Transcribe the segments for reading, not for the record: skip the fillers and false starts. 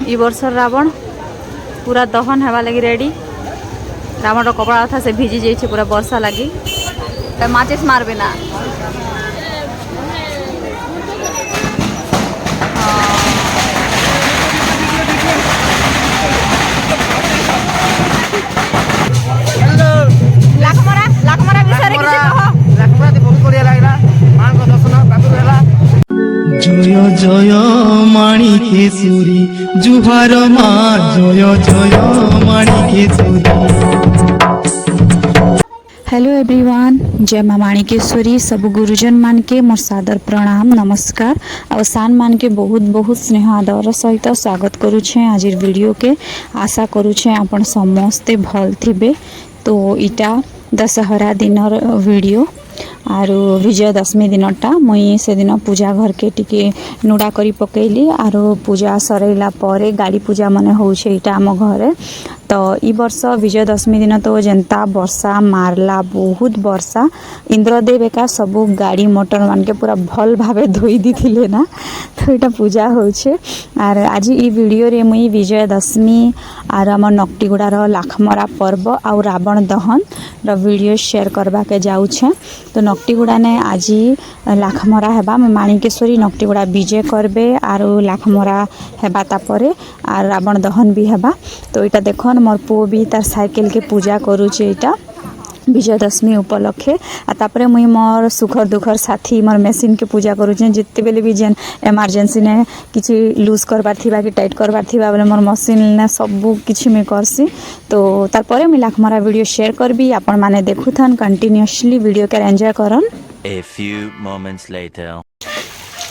इ वर्षर रावण पूरा दहन हेबा लगी रेडी। रावण कपड़ा था से भिजी जाइए पूरा वर्षा लगी। माचिस मारबे ना जय जय माणिकेश्वरी जुहार माँ जय जय माणिकेश्वरी। हेलो एवरीवन, जय माँ माणिकेश्वरी। सब गुरुजन मान के मोर सादर प्रणाम नमस्कार और सान मान के बहुत बहुत स्नेह आदर सहित स्वागत करुछे आज वीडियो के। आशा करुछे आपण समस्ते भल थिबे। तो इटा दशहरा दिनर वीडियो आरो विजयदशमी दिनटा मुई से दिन पूजा घर के टिके नुड़ा करी पकेली आरो पूजा सरैला परे गाड़ी पूजा मने होउछे इटा आम घरे। तो ई वर्ष विजयदशमी दिन तो जनता वर्षा मारला बहुत वर्षा इंद्रदेव एका सबू गाड़ी मोटर मान के पूरा भल भावे धोई दी ना। तो यहाँ पूजा होछे आर आज ई वीडियो रे मुई विजयदशमी आर आम नकटीगुड़ार लाखमरा पर्व आउ रावण दहन र वीडियो शेयर करबा के जाउछे। तो नकटीगुड़ा ने आज लाखमरा हेबा माणिकेश्वरी नकटीगुड़ा विजय करबे आर लाखमरा हेबा तापरे आर रावण दहन भी हेबा। तो यहाँ देखन मोर पुओ भी तार साइकिल के पूजा करुचे इटा विजयदशमी उपलक्षे। तापरे मुई मोर सुखर दुखर साथी मोर मेसीन के पूजा करुचे। जिते बेले भी जेन एमरजेंसी ने किसी लूज करबार थिबा कि टाइट करबार थिबा बेले मोर मशीन ने सब किछि में करसी। तो तारपरे मुई लाखमरा वीडियो शेयर करबी आपण माने देखुथन कंटिन्यूअसली वीडियो के एंजॉय करन। A few moments later.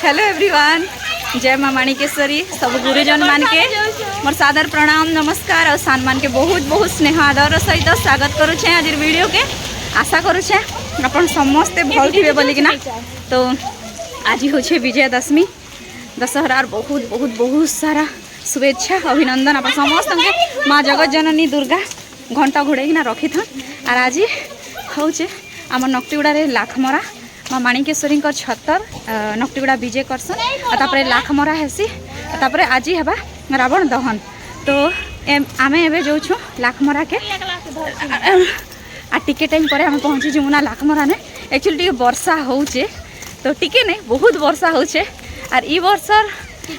Hello everyone, जय माँ माणिकेश्वरी। सब गुरुजन मान के मोर सादर प्रणाम नमस्कार और सान मान के बहुत बहुत स्नेह आदर सहित स्वागत करुछे आज वीडियो के। आशा करुछे अपन समस्ते भल थिबे बोलिकिना। तो आज होछे विजयदशमी दशहरार बहुत बहुत बहुत सारा शुभेच्छा अभिनंदन आप समस्त के माँ जगत जननी दुर्गा घंटा घोड़ेकिना रखी था। और आज होचे आम नकटीगुड़ा लाखमरा माँ माणिकेश्वरी छतर नकटीगुड़ा विजय करसन तापरे लाखमरा हेसी तापरे आज हेबा रावण दहन। तो आमे एबे जाउछु लाखमरा के आ टिके टाइम पर हम पहुँची जीवु ना लाखमरा ने। एक्चुअली टिके वर्षा होउचे तो टिके नहीं बहुत वर्षा होउचे। और ई वर्षर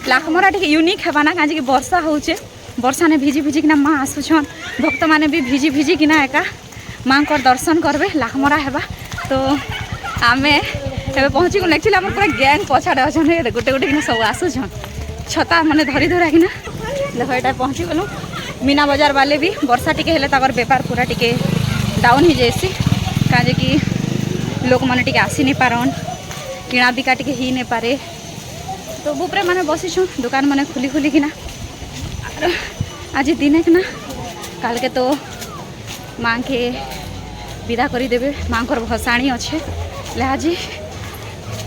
लाखमरा टिके यूनिक हेबा ना काजे कि वर्षा होउचे वर्षा ने भिजी भिजी किना माँ आसुछन भक्त माने भी भिजी भिजी किना एका माँ को दर्शन करबे लाखमरा हेबा। तो आमे एबे पहुँची गलु। एक्चुअली आम पूरा गैंग पछाड़े अच्छा गोटे गोटे किना सब आसुछन छता माने धरी धरा किना देखो यहाँ पहुँची गलु। मीना बजार वाले भी वर्षा टिके हेले ताकर बेपार पूरा टिके डाउन हो जाएसी काजे कि लोक माने टिके आसी नहीं पारन किଣା बिका टिके ही नहीं पारे। तो बुपरे माने बसीछुं दुकान माने खुली खुली किना आज दिने किना काल के तो माँ के विदा करी देबे। माँ को भसाणी अच्छे आज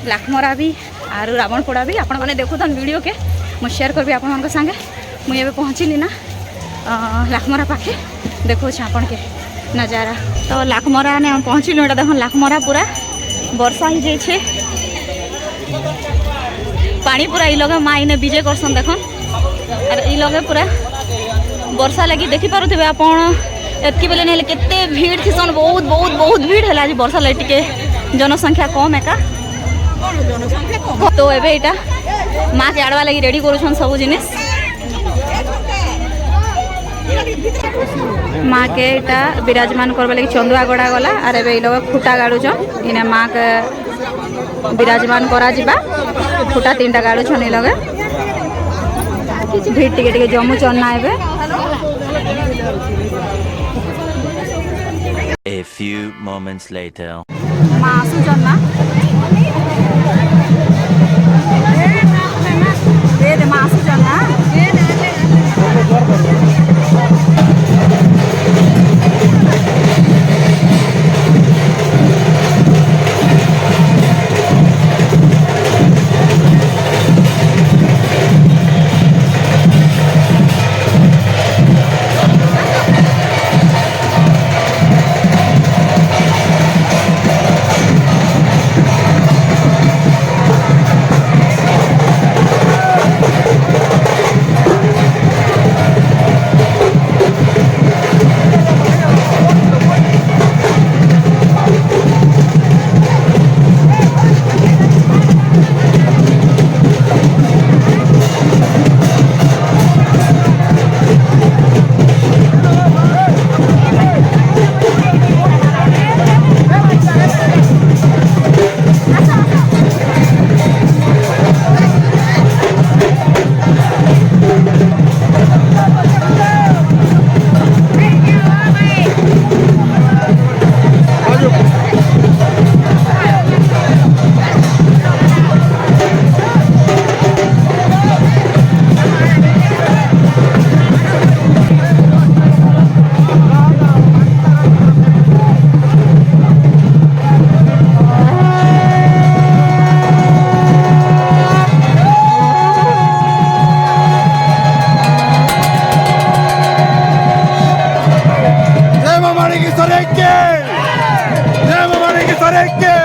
लाखमरा भी आर रावण पोड़ा भी आपण मैंने देखुन वीडियो के मुझे शेयर करबी आपण संगे। मुझे पहुँचली ना लाखमरा पाखे देखो आपण के नजारा। तो लाखमरा ने पहुँचलु एटा देखो लाखमरा पूरा वर्षा ही जाइए पानी पूरा इ लगे माँ इने विजय करसन देखन। और इ लगे पूरा वर्षा लगी देखी पारुथिबे आपण एतकी बेले नहीं केते भीड़ थीसन बहुत बहुत बहुत भीड़ है आज वर्षा लगे टिके जनसंख्या कम एका। तो एबे इटा माँ के आड़वा लगी रेडी करुछन सब जिनिस माँ के इटा विराजमान करबा लगी चंदुआ गड़ा गला। और एबे इ लोग खुटा गाड़ुछन इने माँ के विराजमान करा जिबा खुटा 3टा गाड़ुछन इ लोग भीड़ टिके टिके जमुछन ना एबे। A few moments later. माँ आसुछन ना दे माँ आसुछन ना सरे के जय मां माणिकेश्वरी के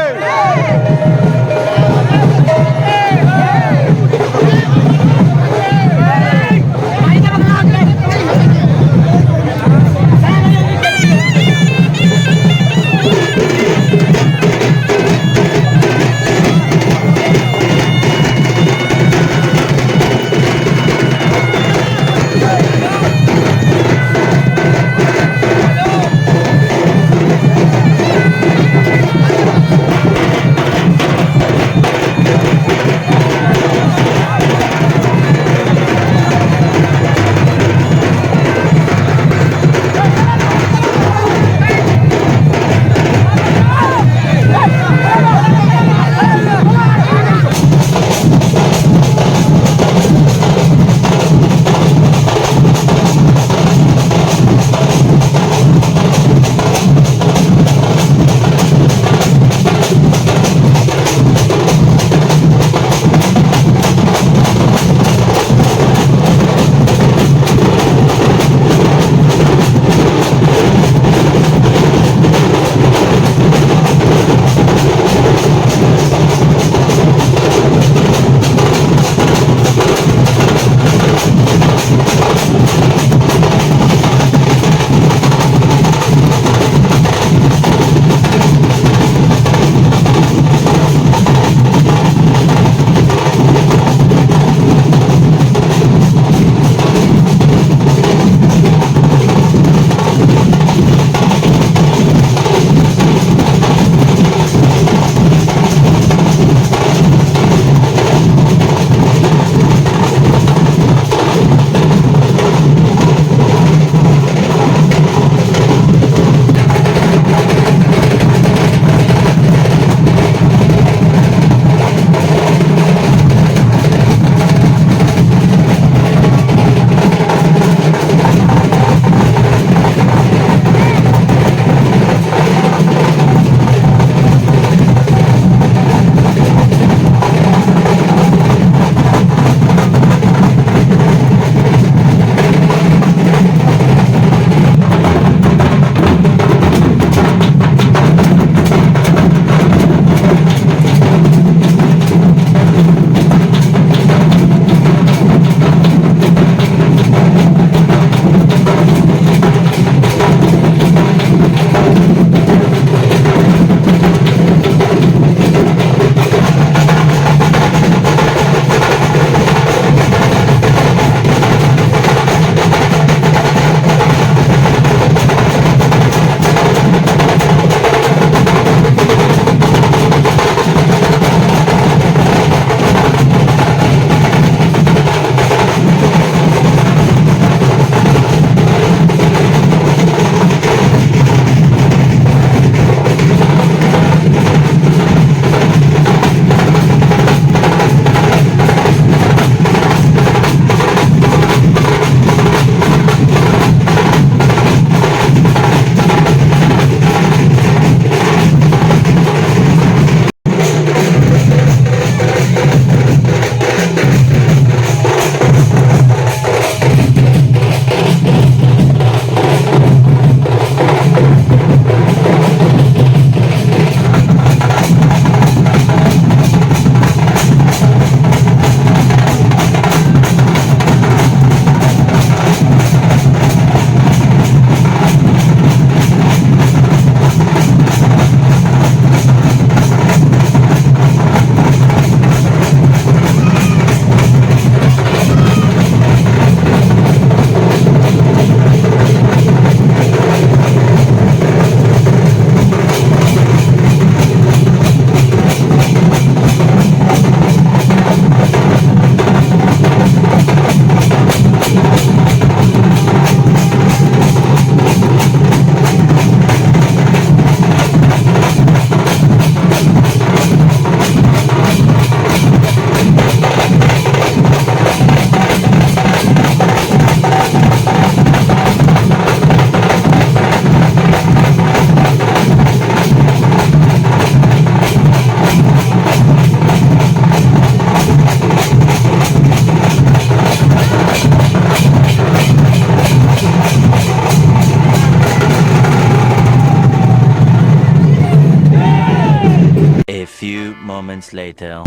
moments later.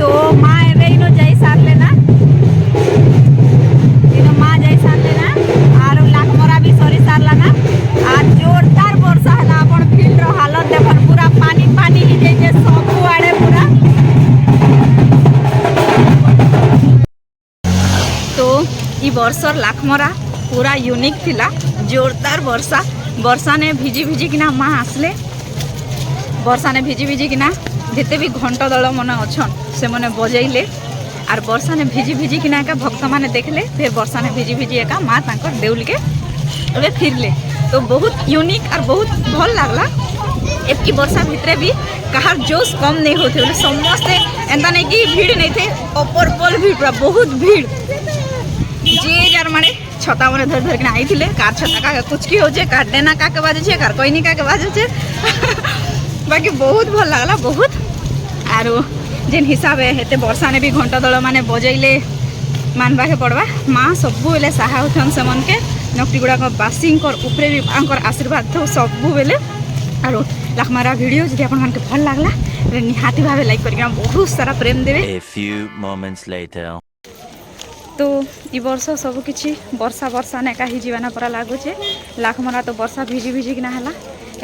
तो माँ एबे इनो जाई सार लेना इनो माँ जाई सार लेना आरो लाखमरा भी सरी सारला ना आ जोरदार वर्षा हला अपन फील्ड रो हालत देखन पूरा पानी पानी ही जाई जे सब आड़े पूरा तो ई वर्षर लाखमरा पूरा यूनिक थिला जोरदार वर्षा वर्षा ने भिजी भिजी किना माँ आसले वर्षा ने भिजी भिजी किना जिते भी घंट दल मन अच्छन से मैंने बजैले आर वर्षा ने भिजी भिजी किना एका भक्त मैंने देखले फिर वर्षा ने भिजी भिजी एका माँ तांकर देउल के अबे फिरले तो बहुत यूनिक और बहुत भल लागला एतकी वर्षा भितरे भी कहार जोश कम नहीं होते बोले समस्ते एंता नहीं कि भीड़ नहीं थे अपर पल भीड़ पूरा बहुत भीड़ जे जार माने छता मैंने धर धर के आई थिले कार छता का कुछ की हो जे कार डेना का के बाजे छे कार कोई नहीं का के बाजे छे बाकी बहुत भल लागला बहुत आरो जेन हिसाब हेते वर्षा ने भी घंटा दल माने बजैले मानवा के पड़वा माँ सबू बेले सहाय होथन से मन के नकटी गुड़ाक बासी उपरे भी आंकर आशीर्वाद थो सबू बेले आरो लाखमारा वीडियो जदि आपन मन के भल लागला रे निहाती भावे लाइक करिया बहुत सारा प्रेम देवे A few moments later. तो ई वर्ष सब किछि वर्षा वर्षा ने काही जीवाना परा लागुचे लाखमरा तो वर्षा भिजी भिजी किना हला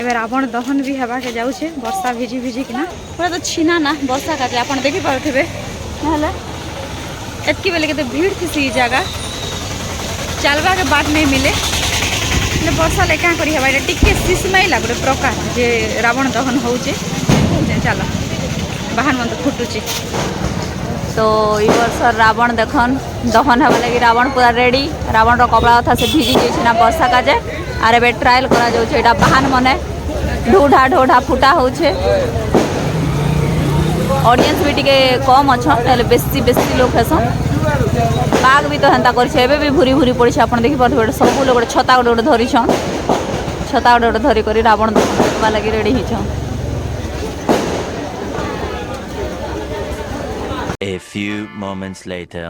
एबे रावण दहन भी हेबा के जाउछे वर्षा भिजी भिजी किना पूरा तो छीना ना वर्षा का आपन देखि पाउथिबे नहला एतकी बेले के तो भीड़ थी सी जगह चलवा के बाट नहीं मिले ने वर्षा ले क्या करी हेबा टिके सिसमय लागरे प्रकार जे रावण दहन होउचे चलो बाहन मन तो फुटुची तो ई वर्ष रावण देखन दहन हेबा लगी रावण पूरा रेडी रावण रो कपड़ा था से भिजी जाइछ ना वर्षा का जे आरे बे ट्रायल करा जाउछ एटा बाहन मने ढोढा ढोढा फुटा होउछे ऑडियंस भी टिके कम अछन एले बेसी बेसी लोग हेसन बाग भी तो हेंता करछे एबे भी भूरी भूरी पड़िछ आपण देखि परथबे सब लोग छता गोटे धरी छन छता गोटे धरी करी रावण दहन लगी ready हिछन A few moments later.